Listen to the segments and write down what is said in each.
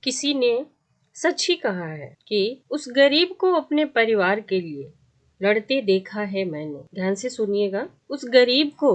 किसी ने सच ही कहा है कि उस गरीब को अपने परिवार के लिए लड़ते देखा है मैंने। ध्यान से सुनिएगा, उस गरीब को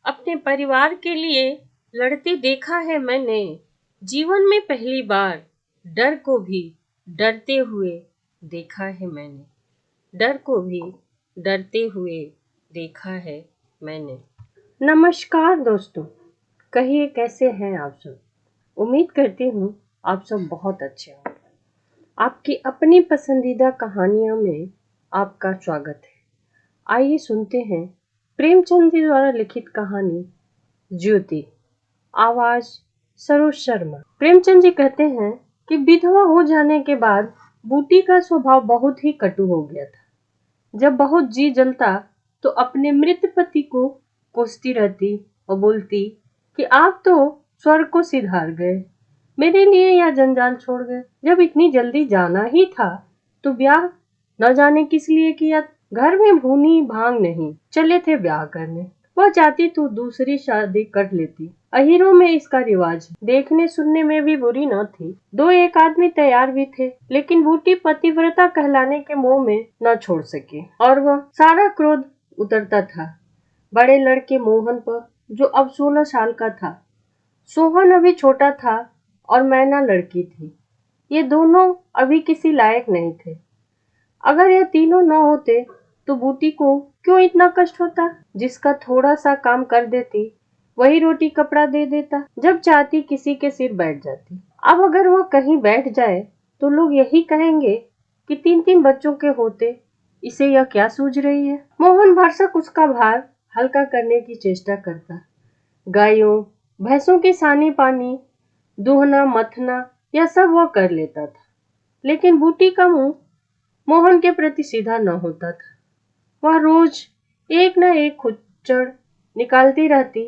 अपने परिवार के लिए लड़ते देखा है मैंने। जीवन में पहली बार डर को भी डरते हुए देखा है मैंने। डर को भी डरते हुए देखा है मैंने। नमस्कार दोस्तों, कहिए कैसे हैं आप सब। उम्मीद करती हूँ आप सब बहुत अच्छे होंगे। आपकी अपनी पसंदीदा कहानियों में आपका स्वागत है। आइए सुनते हैं प्रेमचंद जी द्वारा लिखित कहानी ज्योति। आवाज सरोज शर्मा। प्रेमचंद जी कहते हैं कि विधवा हो जाने के बाद बूटी का स्वभाव बहुत ही कटु हो गया था। जब बहुत जी जलता तो अपने मृत पति को कोसती रहती और बोलती कि आप तो स्वर्ग को सिधार गए, मेरे लिए यह जंजाल छोड़ गए। जब इतनी जल्दी जाना ही था तो ब्याह न जाने किस लिए किया। घर में भूनी भांग नहीं, चले थे ब्याह करने। वह चाहती तो दूसरी शादी कर लेती। अहीरों में इसका रिवाज है। देखने सुनने में भी बुरी न थी। दो एक आदमी तैयार भी थे, लेकिन बूटी पतिव्रता कहलाने के मोह में न छोड़ सकी और वह सारा क्रोध उतरता था बड़े लड़के मोहन पर, जो अब 16 साल का था। सोहन अभी छोटा था और मैना लड़की थी। ये दोनों अभी किसी लायक नहीं थे। अगर ये तीनों न होते तो बूटी को क्यों इतना कष्ट होता। जिसका थोड़ा सा काम कर देती वही रोटी कपड़ा दे देता, जब चाहती किसी के सिर बैठ जाती। अब अगर वह कहीं बैठ जाए तो लोग यही कहेंगे कि 3-3 बच्चों के होते इसे यह क्या सूझ रही है। मोहन भरसक उसका भार हल्का करने की चेष्टा करता। गायों भैंसों की सानी पानी दूहना मथना यह सब वह कर लेता था, लेकिन बूटी का मुंह मोहन के प्रति सीधा न होता था। वह रोज एक न एक खुच्चड़ निकालती रहती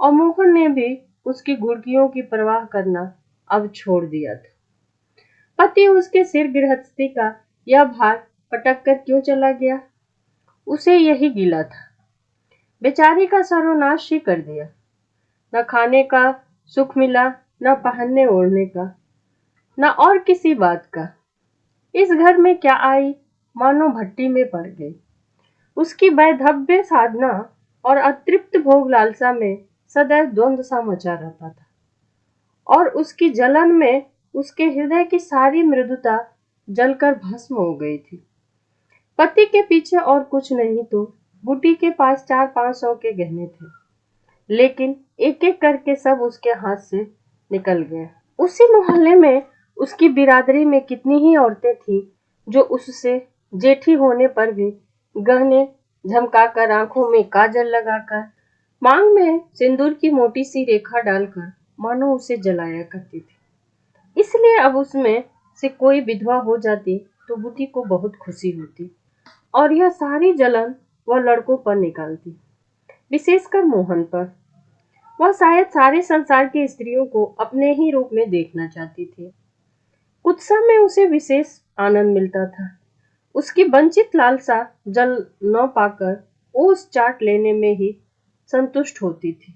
और मोहन ने भी उसकी घुड़कियों की परवाह करना अब छोड़ दिया था। पति उसके सिर गृहस्थी का यह भार पटक कर क्यों चला गया, उसे यही गिला था। बेचारी का सर्वनाश ही कर दिया। न खाने का सुख मिला, न पहनने ओढ़ने का, न और किसी बात का। इस घर में क्या आई, मानो भट्टी में पड़ गई। उसकी वैधव्य साधना और अतृप्त भोग लालसा में सदैव द्वंद्व सा मचा रहता था और उसकी जलन में उसके हृदय की सारी मृदुता जलकर भस्म हो गई थी। पति के पीछे और कुछ नहीं तो बूटी के पास 400-500 के गहने थे, लेकिन एक एक करके सब उसके हाथ से निकल गए। उसी मोहल्ले में उसकी बिरादरी में कितनी ही औरतें थीं जो उससे जेठी होने पर भी गहने झमकाकर, आंखों में काजल लगाकर, मांग में सिंदूर की मोटी सी रेखा डालकर मानो उसे जलाया करती थी। इसलिए अब उसमें से कोई विधवा हो जाती तो बूटी को बहुत खुशी होती और यह सारी जलन वह लड़कों पर निकालती, विशेषकर मोहन पर। वह शायद सारे संसार की स्त्रियों को अपने ही रूप में देखना चाहती थी। उत्सव में उसे विशेष आनंद मिलता था। उसकी वंचित लालसा जल न पाकर ओस चाट लेने में ही संतुष्ट होती थी।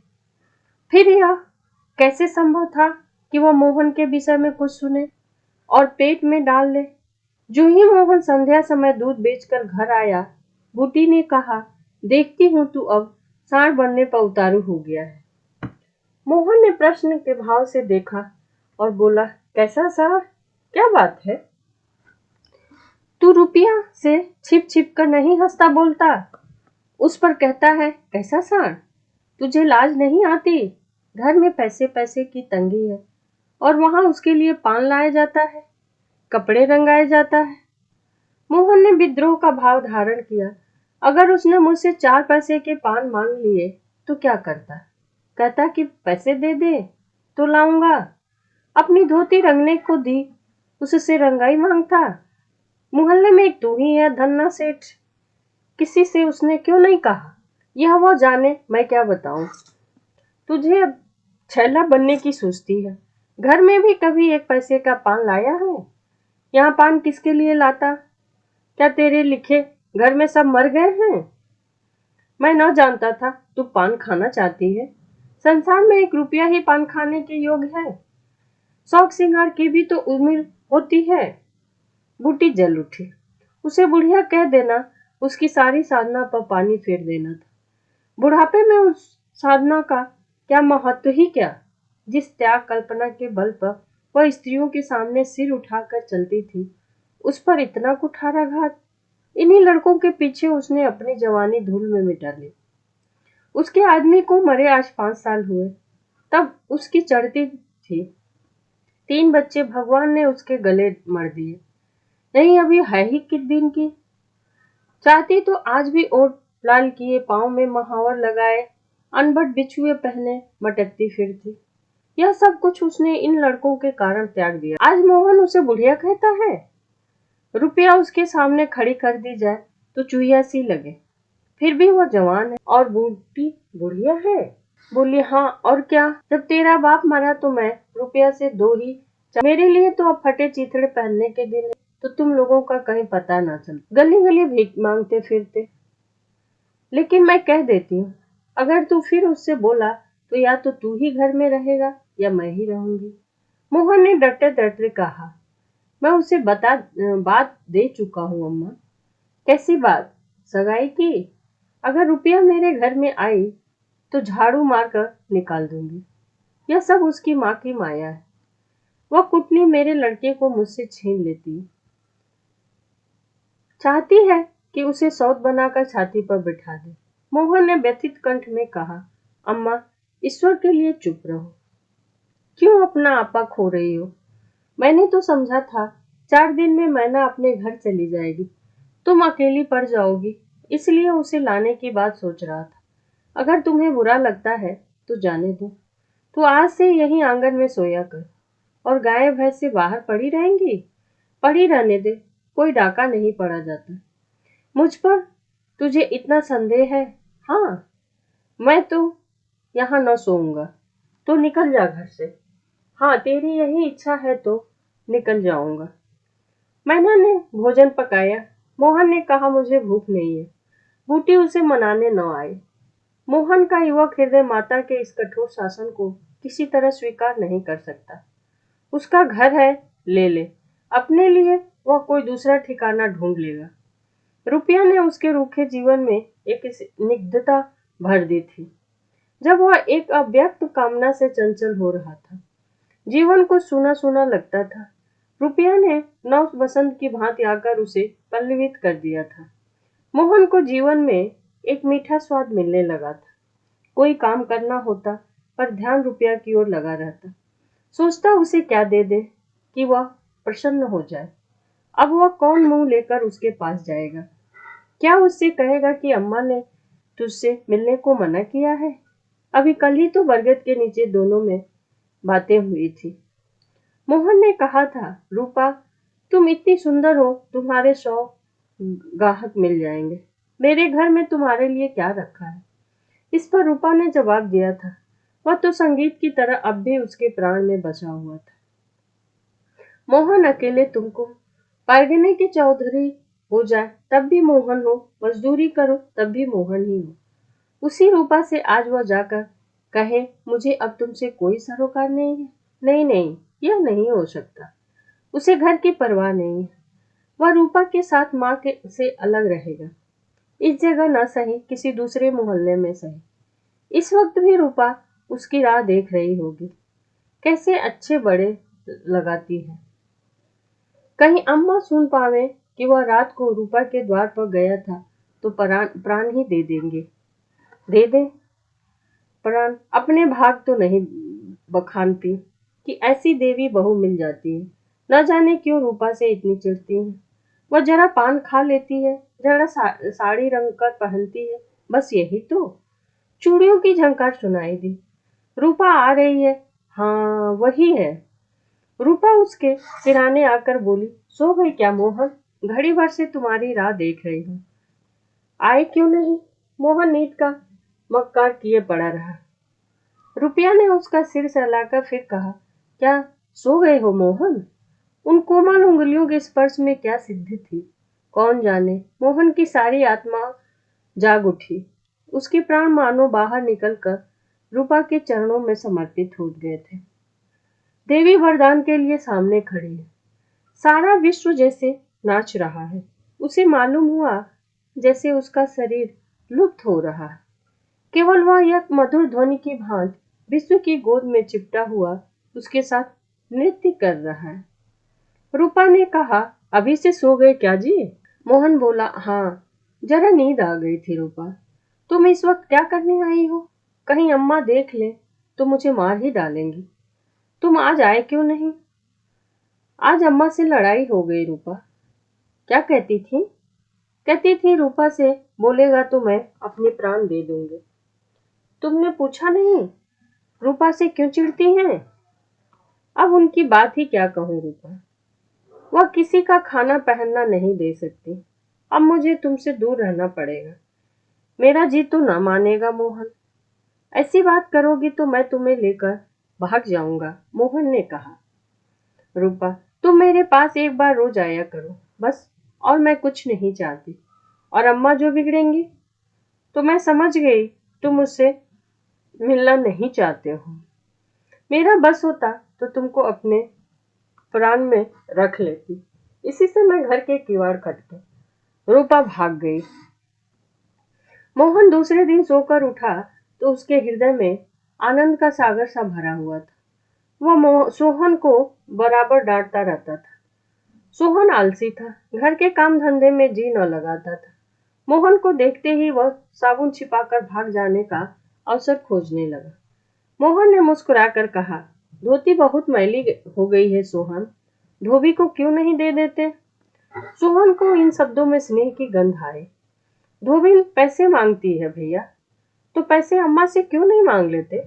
फिर यह कैसे संभव था कि वह मोहन के विषय में कुछ सुने और पेट में डाल ले। जो ही मोहन संध्या समय दूध बेचकर घर आया, बूटी ने कहा, देखती हूँ तू अब सांड बनने पर उतारू हो गया है। मोहन ने प्रश्न के भाव से देखा और बोला, कैसा सार, क्या बात है। तू रुपया से छिप छिप कर नहीं हंसता बोलता, उस पर कहता है कैसा सार। तुझे लाज नहीं आती। घर में पैसे पैसे की तंगी है और वहां उसके लिए पान लाया जाता है, कपड़े रंगाए जाता है। मोहन ने विद्रोह का भाव धारण किया। अगर उसने मुझसे 4 पैसे के पान मांग लिए तो क्या करता। कहता कि पैसे दे दे तो लाऊंगा। अपनी धोती रंगने को दी, उससे रंगाई मांगता। मोहल्ले में एक तू ही है धन्ना सेठ, किसी से उसने क्यों नहीं कहा। यह वो जाने, मैं क्या बताऊं। तुझे अब छैला बनने की सुस्ती है। घर में भी कभी 1 पैसे का पान लाया है। यहाँ पान किसके लिए लाता। क्या तेरे लिखे घर में सब मर गए हैं। मैं न जानता था तू पान खाना चाहती है। संसार में 1 रुपया ही पान खाने के योग्य है। शौक श्रृंगार की भी तो उम्र होती है। बूटी जल उठी। उसे बुढ़िया कह देना उसकी सारी साधना पर पानी फेर देना था। बुढ़ापे में उस साधना का क्या महत्व ही क्या, जिस त्याग कल्पना के बल पर वह स्त्रियों के सामने सिर उठाकर चलती थी, उस पर इतना कुठाराघात। इन्हीं लड़कों के पीछे उसने अपनी जवानी धूल में मिटा ली। उसके आदमी को मरे आज 5 साल हुए, तब उसकी चढ़ती थी। 3 बच्चे भगवान ने उसके गले मर दिए। नहीं अभी है ही किस दिन की। चाहती तो आज भी ओट लाल किए, पांव में महावर लगाए, अनबट बिछुए पहने मटकती फिरती। यह सब कुछ उसने इन लड़कों के कारण त्याग दिया। आज मोहन उसे बुढ़िया कहता है। रुपया उसके सामने खड़ी कर दी जाए तो चूहिया सी लगे, फिर भी वह जवान है और बूटी बुढ़िया है। बोली हाँ और क्या, जब तेरा बाप मरा तो मैं रुपया से 2 ही मेरे लिए तो अब फटे चीथड़े पहनने के दिन है, तो तुम लोगों का कहीं पता ना चल, गली गली भीख मांगते फिरते। लेकिन मैं कह देती हूँ, अगर तू फिर उससे बोला तो या तो तू ही घर में रहेगा या मैं ही रहूंगी। मोहन ने डरते डरते कहा, मैं उसे बात दे चुका हूँ अम्मा। कैसी बात? सगाई की? अगर रुपया मेरे घर में आई तो झाड़ू मारकर निकाल दूंगी। यह सब उसकी माँ की माया है। वह कुटनी मेरे लड़के को मुझसे छीन लेती है। चाहती है कि उसे सौत बनाकर छाती पर बिठा दे। मोहन ने व्यथित कंठ में कहा, अम्मा ईश्वर के लिए चुप रहो। क्यों अपना आपा खो रही हो? मैंने तो समझा था 4 दिन में मैना अपने घर चली जाएगी, तुम अकेली पड़ जाओगी, इसलिए उसे लाने की बात सोच रहा था। अगर तुम्हें बुरा लगता है तो जाने दो। तू आज से यहीं आंगन में सोया कर, और गाय भैंस से बाहर पड़ी रहेंगी। पड़ी रहने दे, कोई डाका नहीं पड़ा जाता। मुझ पर तुझे इतना संदेह है? हाँ, मैं तो यहाँ न सोऊंगा, तो निकल जा घर से। हाँ, तेरी यही इच्छा है तो निकल जाऊंगा। मैना ने भोजन पकाया। मोहन ने कहा, मुझे भूख नहीं है। बूटी उसे मनाने न आई। मोहन का युवक हृदय माता के इस कठोर शासन को किसी तरह स्वीकार नहीं कर सकता। उसका घर है, ले ले, अपने लिए वह कोई दूसरा ठिकाना ढूंढ लेगा। रुपया ने उसके रूखे जीवन में एक स्निग्धता भर दी थी, जब वह एक अव्यक्त कामना से चंचल हो रहा था। जीवन को सूना सूना लगता था। रुपया ने नव बसंत की भांति आकर उसे पल्लवित कर दिया था। मोहन को जीवन में एक मीठा स्वाद मिलने लगा था। कोई काम करना होता पर ध्यान रुपया की ओर लगा रहता। सोचता उसे क्या दे दे कि वह प्रसन्न हो जाए। अब वह कौन मुंह लेकर उसके पास जाएगा? क्या उससे कहेगा कि अम्मा ने तुझसे मिलने को मना किया है? अभी कल ही तो बरगद के नीचे दोनों में बातें हुई थी। मोहन ने कहा था, रूपा तुम इतनी सुंदर हो, तुम्हारे 100 ग्राहक मिल जाएंगे। मेरे घर में तुम्हारे लिए क्या रखा है? इस पर रूपा ने जवाब दिया था, वह तो संगीत की तरह अब भी उसके प्राण में बसा हुआ था। मोहन अकेले तुमको पायगने के चौधरी हो जाए तब भी मोहन हो, मजदूरी करो तब भी मोहन ही हो। उसी रूपा से आज वह जाकर कहे, मुझे अब तुमसे कोई सरोकार नहीं है। नहीं नहीं, यह नहीं हो सकता। उसे घर की परवाह नहीं है। वह रूपा के साथ माँ के से अलग रहेगा। इस जगह न सही, किसी दूसरे मोहल्ले में सही। इस वक्त भी रूपा उसकी राह देख रही होगी। कैसे अच्छे बड़े लगाती है। कहीं अम्मा सुन पावे कि वह रात को रूपा के द्वार पर गया था तो प्राण ही दे देंगे। दे दे प्राण, अपने भाग तो नहीं बखानती कि ऐसी देवी बहू मिल जाती है। न जाने क्यों रूपा से इतनी चिढ़ती है। वह जरा पान खा लेती है, जरा साड़ी रंग कर पहनती है, बस यही तो। चूड़ियों की झंकार सुनाई दी। रूपा आ रही है। हाँ वही है। रूपा उसके सिराने आकर बोली, सो गई क्या मोहन? घड़ी भर से तुम्हारी राह देख रही हूँ। आए क्यों नहीं? मोहन नींद का मक्कार किए पड़ा रहा। रुपया ने उसका सिर सहलाकर फिर कहा, क्या सो गए हो मोहन? उन कोमल उंगलियों के स्पर्श में क्या सिद्धि थी, कौन जाने। मोहन की सारी आत्मा जाग उठी। उसके प्राण मानो बाहर निकलकर रूपा के चरणों में समर्पित हो गए थे। देवी वरदान के लिए सामने खड़ी है। सारा विश्व जैसे नाच रहा है। उसे मालूम हुआ जैसे उसका शरीर लुप्त हो रहा है। केवल वह एक मधुर ध्वनि की भांति विश्व की गोद में चिपटा हुआ उसके साथ नृत्य कर रहा है। रूपा ने कहा, अभी से सो गए क्या जी? मोहन बोला, हाँ, जरा नींद आ गई थी रूपा। तुम इस वक्त क्या करने आई हो? कहीं अम्मा देख ले तो मुझे मार ही डालेंगी। तुम आज आए क्यों नहीं? आज अम्मा से लड़ाई हो गई रूपा। क्या कहती थी? कहती थी रूपा से बोलेगा तो मैं अपने प्राण दे दूंगी। तुमने पूछा नहीं रूपा से क्यों चिढ़ती हैं? अब उनकी बात ही क्या कहूँ रूपा। वह किसी का खाना पहनना नहीं दे सकती। अब मुझे तुमसे दूर रहना पड़ेगा। मेरा जी तो ना मानेगा मोहन। ऐसी बात करोगी तो मैं तुम्हें लेकर भाग जाऊंगा, मोहन ने कहा। रूपा, तुम मेरे पास एक बार रोज आया करो बस, और मैं कुछ नहीं चाहती। और अम्मा जो बिगड़ेंगी? तो मैं समझ गई तुम मुझसे मिलना नहीं चाहते हो। मेरा बस होता तो तुमको अपने प्राण में रख लेती। इसी से मैं घर के किवाड़ खटके रूपा भाग गई। मोहन दूसरे दिन सोकर उठा तो उसके हृदय में आनंद का सागर सा भरा हुआ था। वह सोहन को बराबर डांटता रहता था। सोहन आलसी था, घर के काम धंधे में जी न लगाता था। मोहन को देखते ही वह साबुन छिपाकर भाग जाने का अवसर खोजने लगा। मोहन ने मुस्कुराकर कहा, धोती बहुत मैली हो गई है सोहन, धोबी को क्यों नहीं दे देते? सोहन को इन शब्दों में स्नेह की गंध आई। धोबी पैसे मांगती है भैया, तो पैसे अम्मा से क्यों नहीं मांग लेते?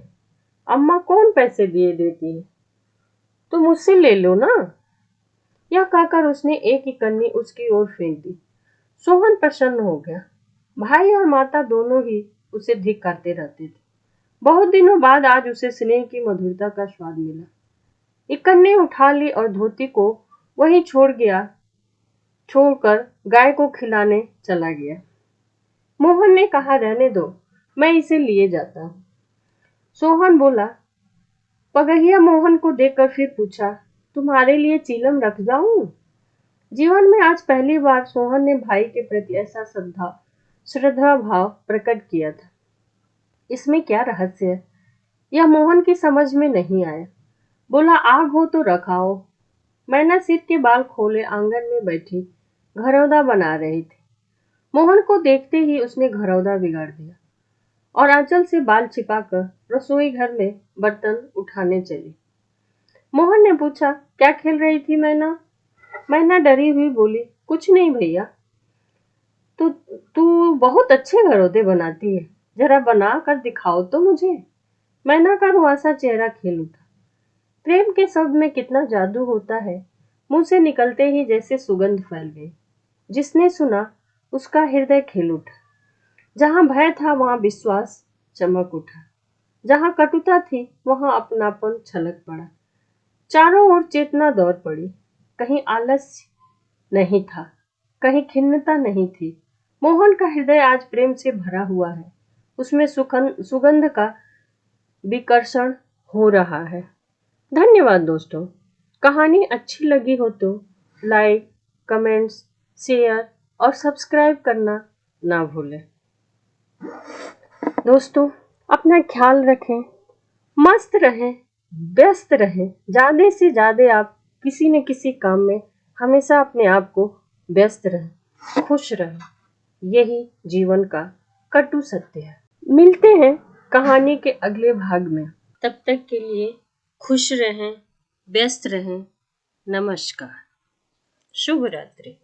अम्मा कौन पैसे दिए देती है, तो मुझसे ले लो ना। यह कहकर उसने एक ही कन्नी उसकी ओर फेंक दी। सोहन प्रसन्न हो गया। भाई और माता दोनों ही उसे धिक्कारते रहते थे। बहुत दिनों बाद आज उसे स्नेह की मधुरता का स्वाद मिला। इकन्ने उठा ली और धोती को वहीं छोड़कर गाय को खिलाने चला गया। मोहन ने कहा, रहने दो, मैं इसे लिए जाता हूँ। सोहन बोला। पगहिया मोहन को देखकर फिर पूछा, तुम्हारे लिए चीलम रख जाऊं? जीवन में आज पहली बार सोहन ने भाई के प्रति ऐसा श्रद्धा भाव प्रकट किया था। इसमें क्या रहस्य है, यह मोहन की समझ में नहीं आया। बोला, आग हो तो रखाओ। मैना सिर के बाल खोले आंगन में बैठी घरौदा बना रही थी। मोहन को देखते ही उसने घरौदा बिगाड़ दिया और आंचल से बाल छिपाकर रसोई घर में बर्तन उठाने चली। मोहन ने पूछा, क्या खेल रही थी मैना? मैना डरी हुई बोली, कुछ नहीं भैया। तू तू बहुत अच्छे घरौदे बनाती है, जरा बना कर दिखाओ तो मुझे। मैना का रुआसा चेहरा खिल उठा। प्रेम के शब्द में कितना जादू होता है। मुंह से निकलते ही जैसे सुगंध फैल गई। जिसने सुना उसका हृदय खिल उठा। जहां भय था वहां विश्वास चमक उठा। जहां कटुता थी वहां अपनापन छलक पड़ा। चारों ओर चेतना दौड़ पड़ी। कहीं आलस्य नहीं था, कहीं खिन्नता नहीं थी। मोहन का हृदय आज प्रेम से भरा हुआ है। उसमें सुगंध का विकर्षण हो रहा है। धन्यवाद दोस्तों। कहानी अच्छी लगी हो तो लाइक, कमेंट्स, शेयर और सब्सक्राइब करना ना भूलें। दोस्तों, अपना ख्याल रखें, मस्त रहें, व्यस्त रहें। ज्यादा से ज्यादा आप किसी न किसी काम में हमेशा अपने आप को व्यस्त रहें, खुश रहें। यही जीवन का कटु सत्य है। मिलते हैं कहानी के अगले भाग में। तब तक के लिए खुश रहें, व्यस्त रहें। नमस्कार, शुभ रात्रि।